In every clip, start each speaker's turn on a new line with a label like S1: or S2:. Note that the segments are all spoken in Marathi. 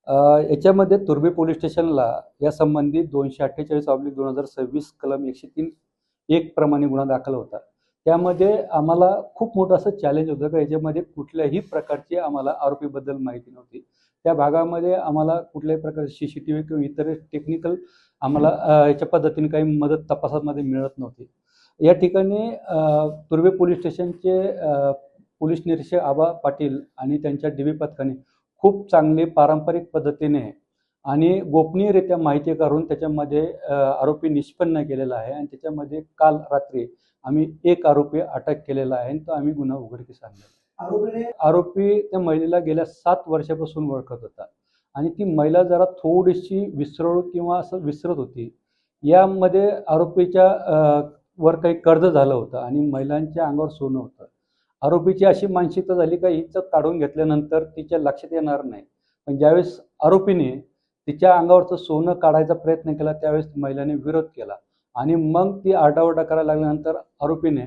S1: याच्यामध्ये तुर्भे पोलीस स्टेशनला या संबंधी 248/2026 कलम 103(1) प्रमाणे गुन्हा दाखल होता। त्यामध्ये आम्हाला खूप मोठं असं चॅलेंज होतं की याच्यामध्ये कुठल्याही प्रकारची आम्हाला आरोपीबद्दल माहिती नव्हती। त्या भागामध्ये आम्हाला कुठल्याही प्रकारची CCTV किंवा इतर टेक्निकल आम्हाला याच्या पद्धतीने काही मदत तपासामध्ये मिळत नव्हती। या ठिकाणी तुर्भे पोलीस स्टेशनचे पोलीस निरीक्षक आबा पाटील आणि त्यांच्या DB पथकाने खूप चांगले पारंपरिक पद्धतीने आणि गोपनीयरित्या माहिती करून त्याच्यामध्ये आरोपी निष्पन्न केलेला आहे आणि त्याच्यामध्ये काल रात्री आम्ही एक आरोपी अटक केलेला आहे आणि तो आम्ही गुन्हा उघडकीस आणला। आरोपी त्या महिलेला गेल्या 7 वर्षापासून ओळखत होता आणि ती महिला जरा थोडीशी विसरळ किंवा असं विसरत होती। यामध्ये आरोपीच्या वर काही कर्ज झालं होतं आणि महिलांच्या अंगावर सोनं होतं। आरोपीची अशी मानसिकता झाली का हिचं काढून घेतल्यानंतर तिच्या लक्षात येणार नाही, पण ज्यावेळेस आरोपीने तिच्या अंगावरचं सोनं काढायचा प्रयत्न केला त्यावेळेस महिलेने विरोध केला आणि मग ती आरडाओरडा करायला लागल्यानंतर आरोपीने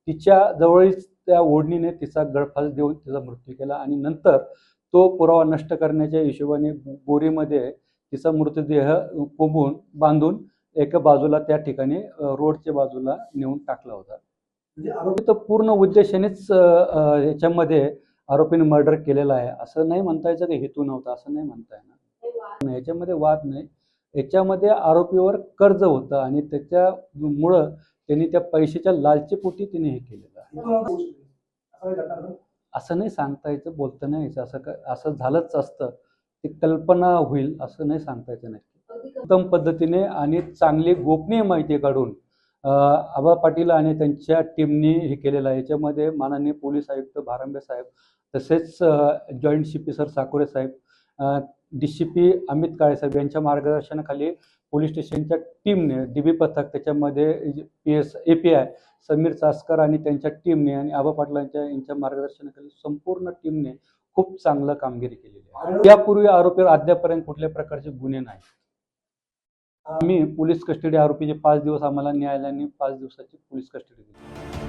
S1: तिच्या जवळच त्या ओढणीने तिचा गळफास देऊन तिचा मृत्यू केला आणि नंतर तो पुरावा नष्ट करण्याच्या हिशोबाने बोरीमध्ये तिचा मृतदेह कोंबून बांधून एका बाजूला त्या ठिकाणी रोडच्या बाजूला नेऊन टाकला होता। म्हणजे आरोपी तर पूर्ण उद्देशानेच याच्यामध्ये आरोपीने मर्डर केलेला आहे, असं नाही म्हणता यायचं की हेतू नव्हता, असं नाही म्हणता येणार। याच्यामध्ये वाद नाही, याच्यामध्ये आरोपीवर कर्ज होतं आणि त्याच्यामुळं त्यांनी त्या पैशाच्या लालचीपोटी तिने हे केलेलं आहे। असं नाही सांगता यायचं, बोलता नाही यायचं, असं झालंच असतं, ती कल्पना होईल असं नाही सांगता यायचं नक्की। उत्तम पद्धतीने आणि चांगली गोपनीय माहिती काढून आबा पाटील आणि त्यांच्या टीमनी हे केलेलं आहे। याच्यामध्ये माननीय पोलीस आयुक्त भारंबे साहेब, तसेच जॉईंट CP सर साकोरे साहेब, DCP अमित काळे साहेब यांच्या मार्गदर्शनाखाली पोलीस स्टेशनच्या टीमने DB पथक, त्याच्यामध्ये PS API समीर चासकर आणि त्यांच्या टीमने आणि आबा पाटलांच्या यांच्या मार्गदर्शनाखाली संपूर्ण टीमने खूप चांगलं कामगिरी केलेली आहे। यापूर्वी आरोपीवर अद्यापर्यंत कुठल्याही प्रकारचे गुन्हे नाही। आम्ही पोलीस कस्टडी आरोपीचे 5 दिवस आम्हाला न्यायालयाने 5 दिवसाची पोलीस कस्टडी दिली।